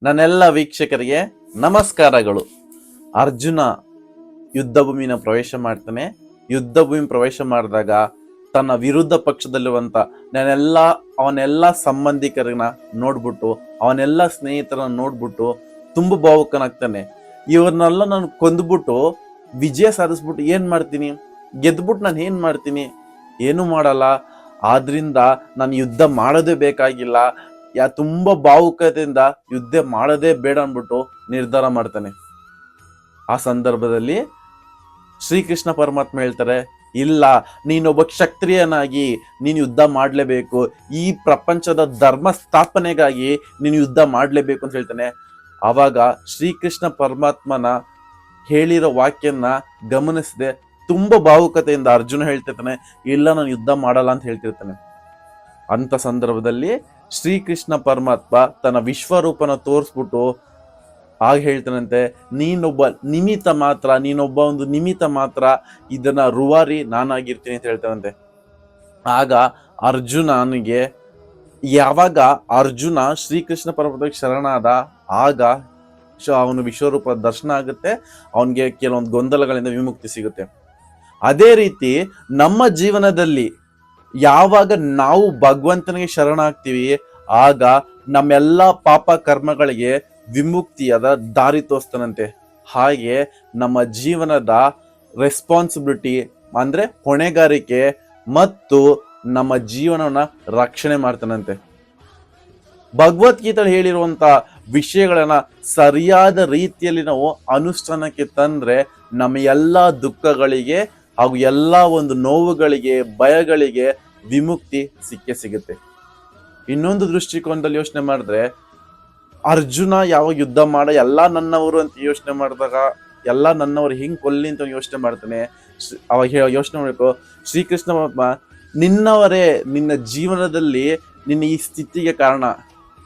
ನನ್ನೆಲ್ಲ ವೀಕ್ಷಕರಿಗೆ ನಮಸ್ಕಾರಗಳು. ಅರ್ಜುನ ಯುದ್ಧ ಭೂಮಿನ ಪ್ರವೇಶ ಮಾಡ್ತಾನೆ. ಯುದ್ಧ ಭೂಮಿ ಪ್ರವೇಶ ಮಾಡಿದಾಗ ತನ್ನ ವಿರುದ್ಧ ಪಕ್ಷದಲ್ಲಿರುವಂತ ಅವನೆಲ್ಲ ಸಂಬಂಧಿಕರನ್ನ ನೋಡ್ಬಿಟ್ಟು, ಅವನೆಲ್ಲ ಸ್ನೇಹಿತರನ್ನ ನೋಡ್ಬಿಟ್ಟು ತುಂಬ ಭಾವುಕನಾಗ್ತಾನೆ. ಇವ್ರನ್ನೆಲ್ಲ ನಾನು ಕೊಂದ್ಬಿಟ್ಟು ವಿಜಯ ಸಾಧಿಸ್ಬಿಟ್ಟು ಏನ್ ಮಾಡ್ತೀನಿ, ಗೆದ್ಬಿಟ್ಟು ನಾನು ಏನ್ ಮಾಡ್ತೀನಿ, ಏನು ಮಾಡಲ್ಲ. ಆದ್ರಿಂದ ನಾನು ಯುದ್ಧ ಮಾಡೋದೇ ಬೇಕಾಗಿಲ್ಲ, ತುಂಬಾ ಭಾವುಕತೆಯಿಂದ ಯುದ್ಧ ಮಾಡೋದೇ ಬೇಡ ಅಂದ್ಬಿಟ್ಟು ನಿರ್ಧಾರ ಮಾಡ್ತಾನೆ. ಆ ಸಂದರ್ಭದಲ್ಲಿ ಶ್ರೀಕೃಷ್ಣ ಪರಮಾತ್ಮ ಹೇಳ್ತಾರೆ, ಇಲ್ಲ, ನೀನೊಬ್ಬ ಕ್ಷತ್ರಿಯನಾಗಿ ನೀನು ಯುದ್ಧ ಮಾಡಲೇಬೇಕು, ಈ ಪ್ರಪಂಚದ ಧರ್ಮ ಸ್ಥಾಪನೆಗಾಗಿ ನೀನು ಯುದ್ಧ ಮಾಡಲೇಬೇಕು ಅಂತ ಹೇಳ್ತಾನೆ. ಆವಾಗ ಶ್ರೀಕೃಷ್ಣ ಪರಮಾತ್ಮನ ಹೇಳಿರೋ ವಾಕ್ಯನ ಗಮನಿಸದೆ ತುಂಬಾ ಭಾವುಕತೆಯಿಂದ ಅರ್ಜುನ ಹೇಳ್ತಿರ್ತಾನೆ, ಇಲ್ಲ ನಾನು ಯುದ್ಧ ಮಾಡಲ್ಲ ಅಂತ ಹೇಳ್ತಿರ್ತಾನೆ. ಅಂತ ಸಂದರ್ಭದಲ್ಲಿ ಶ್ರೀಕೃಷ್ಣ ಪರಮಾತ್ಮ ತನ್ನ ವಿಶ್ವರೂಪನ ತೋರಿಸ್ಬಿಟ್ಟು ಆಗ ಹೇಳ್ತಾನಂತೆ, ನೀನೊಬ್ಬ ಒಂದು ನಿಮಿತ್ತ ಮಾತ್ರ, ಇದನ್ನ ರೂವಾರಿ ನಾನಾಗಿರ್ತೀನಿ ಅಂತ ಹೇಳ್ತಾನಂತೆ. ಆಗ ಅರ್ಜುನನಿಗೆ, ಯಾವಾಗ ಅರ್ಜುನ ಶ್ರೀಕೃಷ್ಣ ಪರಮಾತ್ಮಕ್ಕೆ ಶರಣಾದ, ಆಗ ಅವನು ವಿಶ್ವರೂಪ ದರ್ಶನ ಆಗುತ್ತೆ, ಅವನಿಗೆ ಕೆಲವೊಂದು ಗೊಂದಲಗಳಿಂದ ವಿಮುಕ್ತಿ ಸಿಗುತ್ತೆ. ಅದೇ ರೀತಿ ನಮ್ಮ ಜೀವನದಲ್ಲಿ ಯಾವಾಗ ನಾವು ಭಗವಂತನಿಗೆ ಶರಣಾಗ್ತೀವಿ, ಆಗ ನಮ್ಮೆಲ್ಲ ಪಾಪ ಕರ್ಮಗಳಿಗೆ ವಿಮುಕ್ತಿಯಾದ ದಾರಿ ತೋರಿಸ್ತಾನಂತೆ. ಹಾಗೆ ನಮ್ಮ ಜೀವನದ ರೆಸ್ಪಾನ್ಸಿಬಿಲಿಟಿ ಅಂದ್ರೆ ಹೊಣೆಗಾರಿಕೆ ಮತ್ತು ನಮ್ಮ ಜೀವನವನ್ನ ರಕ್ಷಣೆ ಮಾಡ್ತಾನಂತೆ. ಭಗವದ್ಗೀತೆ ಹೇಳಿರುವಂತ ವಿಷಯಗಳನ್ನ ಸರಿಯಾದ ರೀತಿಯಲ್ಲಿ ನಾವು ಅನುಷ್ಠಾನಕ್ಕೆ ತಂದ್ರೆ ನಮ್ಮ ಎಲ್ಲ ದುಃಖಗಳಿಗೆ ಹಾಗೂ ಎಲ್ಲ ಒಂದು ನೋವುಗಳಿಗೆ, ಭಯಗಳಿಗೆ ವಿಮುಕ್ತಿ ಸಿಗುತ್ತೆ. ಇನ್ನೊಂದು ದೃಷ್ಟಿಕೋನದಲ್ಲಿ ಯೋಚನೆ ಮಾಡಿದ್ರೆ, ಅರ್ಜುನ ಯಾವಾಗ ಯುದ್ಧ ಎಲ್ಲ ನನ್ನವರು ಅಂತ ಯೋಚನೆ ಮಾಡಿದಾಗ, ಎಲ್ಲ ನನ್ನವರು ಹಿಂಗ್ ಕೊಲ್ಲಿ ಅಂತ ಯೋಚನೆ ಮಾಡ್ತಾನೆ. ಅವಾಗ ಯೋಚನೆ ಮಾಡಬೇಕು, ಶ್ರೀಕೃಷ್ಣ ಪರಮಾತ್ಮ ನಿನ್ನವರೇ, ನಿನ್ನ ಜೀವನದಲ್ಲಿ ನಿನ್ನ ಈ ಸ್ಥಿತಿಗೆ ಕಾರಣ.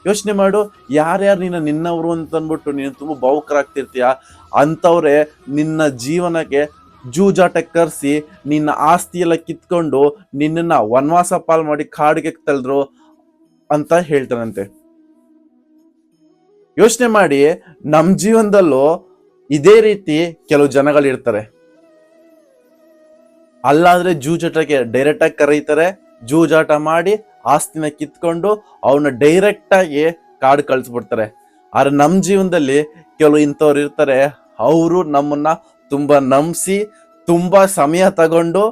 ಯೋಚನೆ ಮಾಡು, ಯಾರ್ಯಾರು ನಿನ್ನವರು ಅಂತ ಅಂದ್ಬಿಟ್ಟು ನೀನು ತುಂಬಾ ಭಾವುಕರಾಗ್ತಿರ್ತೀಯ, ಅಂಥವ್ರೆ ನಿನ್ನ ಜೀವನಕ್ಕೆ ಜೂಜಾಟಕ್ಕೆ ಕರೆಸಿ ನಿನ್ನ ಆಸ್ತಿ ಎಲ್ಲ ಕಿತ್ಕೊಂಡು ನಿನ್ನನ್ನ ವನವಾಸ ಪಾಲ್ ಮಾಡಿ ಕಾಡಿಗೆ ತಳ್ದ್ರು ಅಂತ ಹೇಳ್ತಾನಂತೆ. ಯೋಚನೆ ಮಾಡಿ, ನಮ್ ಜೀವನದಲ್ಲೂ ಇದೇ ರೀತಿ ಕೆಲವು ಜನಗಳಿರ್ತಾರೆ. ಅಲ್ಲಾದ್ರೆ ಜೂಜಾಟಕ್ಕೆ ಡೈರೆಕ್ಟ್ ಆಗಿ ಕರೀತಾರೆ, ಜೂಜಾಟ ಮಾಡಿ ಆಸ್ತಿನ ಕಿತ್ಕೊಂಡು ಅವನ್ನ ಡೈರೆಕ್ಟ್ ಆಗಿ ಕಾಡು ಕಳಿಸ್ಬಿಡ್ತಾರೆ. ಆದ್ರೆ ನಮ್ ಜೀವನದಲ್ಲಿ ಕೆಲವು ಇಂಥವ್ರು ಇರ್ತಾರೆ, ಅವರು ನಮ್ಮನ್ನ ತುಂಬಾ ನಂಬಿಸಿ, ತುಂಬಾ ಸಮಯ ತಗೊಂಡು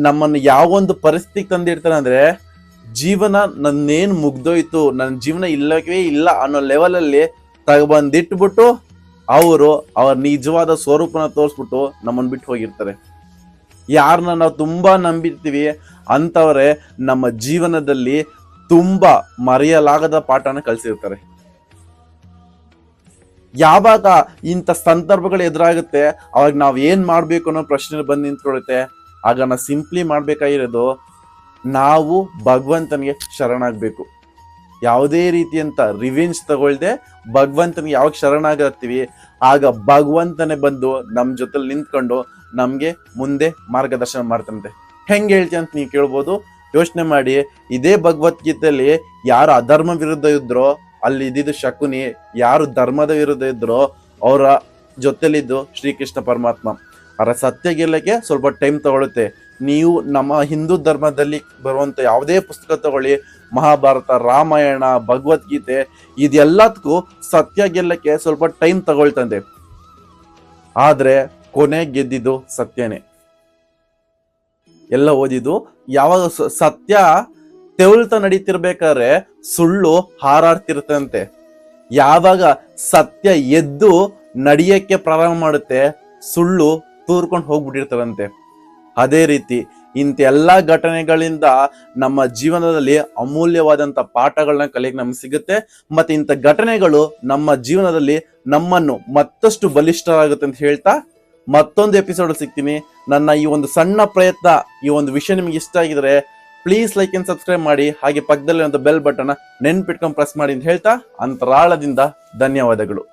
ನಮ್ಮನ್ನು ಯಾವೊಂದು ಪರಿಸ್ಥಿತಿಗೆ ತಂದಿರ್ತಾರೆ ಅಂದ್ರೆ, ಜೀವನ ನನ್ನೇನು ಮುಗ್ದೋಯ್ತು, ನನ್ನ ಜೀವನ ಇಲ್ಲವೇ ಇಲ್ಲ ಅನ್ನೋ ಲೆವೆಲಲ್ಲಿ ತಗೊಬಂದಿಟ್ಬಿಟ್ಟು ಅವ್ರ ನಿಜವಾದ ಸ್ವರೂಪನ ತೋರಿಸ್ಬಿಟ್ಟು ನಮ್ಮನ್ನು ಬಿಟ್ಟು ಹೋಗಿರ್ತಾರೆ. ಯಾರನ್ನ ನಾವು ತುಂಬಾ ನಂಬಿರ್ತೀವಿ ಅಂತವ್ರೆ ನಮ್ಮ ಜೀವನದಲ್ಲಿ ತುಂಬಾ ಮರೆಯಲಾಗದ ಪಾಠನ ಕಲಿಸಿರ್ತಾರೆ. ಯಾವಾಗ ಇಂಥ ಸಂದರ್ಭಗಳು ಎದುರಾಗುತ್ತೆ, ಅವಾಗ ನಾವ್ ಏನ್ ಮಾಡ್ಬೇಕು ಅನ್ನೋ ಪ್ರಶ್ನೆ ಬಂದು ನಿಂತ್ಕೊಳ್ಳುತ್ತೆ. ಆಗ ನಾವು ಸಿಂಪ್ಲಿ ಮಾಡ್ಬೇಕಾಗಿರೋದು, ನಾವು ಭಗವಂತನಿಗೆ ಶರಣಾಗ್ಬೇಕು. ಯಾವುದೇ ರೀತಿಯಂತ ರಿವೆಂಜ್ ತಗೊಳ್ದೆ ಭಗವಂತನಿಗೆ ಯಾವಾಗ ಶರಣಾಗತ್ತೀವಿ, ಆಗ ಭಗವಂತನೇ ಬಂದು ನಮ್ ಜೊತೆಲಿ ನಿಂತ್ಕೊಂಡು ನಮ್ಗೆ ಮುಂದೆ ಮಾರ್ಗದರ್ಶನ ಮಾಡ್ತಂತೆ. ಹೆಂಗೆ ಹೇಳ್ತೀಯ ಅಂತ ನೀವು ಕೇಳ್ಬೋದು. ಯೋಚನೆ ಮಾಡಿ, ಇದೇ ಭಗವದ್ಗೀತೆಯಲ್ಲಿ ಯಾರು ಅಧರ್ಮ ವಿರುದ್ಧ ಇದ್ರೋ ಅಲ್ಲಿ ಇದ್ದಿದ್ದು ಶಕುನಿ, ಯಾರು ಧರ್ಮದ ವಿರುದ್ಧ ಇದ್ರೋ ಅವರ ಜೊತೆಲಿದ್ದು ಶ್ರೀಕೃಷ್ಣ ಪರಮಾತ್ಮ. ಅವರ ಸತ್ಯ ಗೆಲ್ಲಕ್ಕೆ ಸ್ವಲ್ಪ ಟೈಮ್ ತಗೊಳುತ್ತೆ. ನೀವು ನಮ್ಮ ಹಿಂದೂ ಧರ್ಮದಲ್ಲಿ ಬರುವಂತ ಯಾವುದೇ ಪುಸ್ತಕ ತಗೊಳ್ಳಿ, ಮಹಾಭಾರತ, ರಾಮಾಯಣ, ಭಗವದ್ಗೀತೆ, ಇದೆಲ್ಲದಕ್ಕೂ ಸತ್ಯ ಗೆಲ್ಲಕ್ಕೆ ಸ್ವಲ್ಪ ಟೈಮ್ ತಗೊಳ್ತಂತೆ. ಆದ್ರೆ ಕೊನೆ ಗೆದ್ದಿದ್ದು ಸತ್ಯನೇ. ಎಲ್ಲ ಓದಿದ್ದು ಯಾವಾಗ ಸತ್ಯ ತೆವಳ್ತಾ ನಡೀತಿರ್ಬೇಕಾದ್ರೆ ಸುಳ್ಳು ಹಾರಾಡ್ತಿರ್ತಂತೆ. ಯಾವಾಗ ಸತ್ಯ ಎದ್ದು ನಡಿಯಕ್ಕೆ ಪ್ರಾರಂಭ ಮಾಡುತ್ತೆ, ಸುಳ್ಳು ತೂರ್ಕೊಂಡು ಹೋಗ್ಬಿಟ್ಟಿರ್ತಾರಂತೆ. ಅದೇ ರೀತಿ ಇಂಥ ಎಲ್ಲಾ ಘಟನೆಗಳಿಂದ ನಮ್ಮ ಜೀವನದಲ್ಲಿ ಅಮೂಲ್ಯವಾದಂತ ಪಾಠಗಳನ್ನ ಕಲಿಯಕ್ಕೆ ನಮ್ಗೆ ಸಿಗುತ್ತೆ. ಮತ್ತೆ ಇಂಥ ಘಟನೆಗಳು ನಮ್ಮ ಜೀವನದಲ್ಲಿ ನಮ್ಮನ್ನು ಮತ್ತಷ್ಟು ಬಲಿಷ್ಠರಾಗುತ್ತೆ ಅಂತ ಹೇಳ್ತಾ ಮತ್ತೊಂದು ಎಪಿಸೋಡ್ ಸಿಗ್ತೀನಿ. ನನ್ನ ಈ ಒಂದು ಸಣ್ಣ ಪ್ರಯತ್ನ, ಈ ಒಂದು ವಿಷಯ ನಿಮ್ಗೆ ಇಷ್ಟ ಆಗಿದ್ರೆ ಪ್ಲೀಸ್ ಲೈಕ್ ಅಂಡ್ ಸಬ್ಸ್ಕ್ರೈಬ್ ಮಾಡಿ, ಹಾಗೆ ಪಕ್ಕದಲ್ಲಿ ಒಂದು ಬೆಲ್ ಬಟನ್ ನೆನ್ಪಿಟ್ಕೊಂಡು ಪ್ರೆಸ್ ಮಾಡಿ ಅಂತ ಹೇಳ್ತಾ ಅಂತರಾಳದಿಂದ ಧನ್ಯವಾದಗಳು.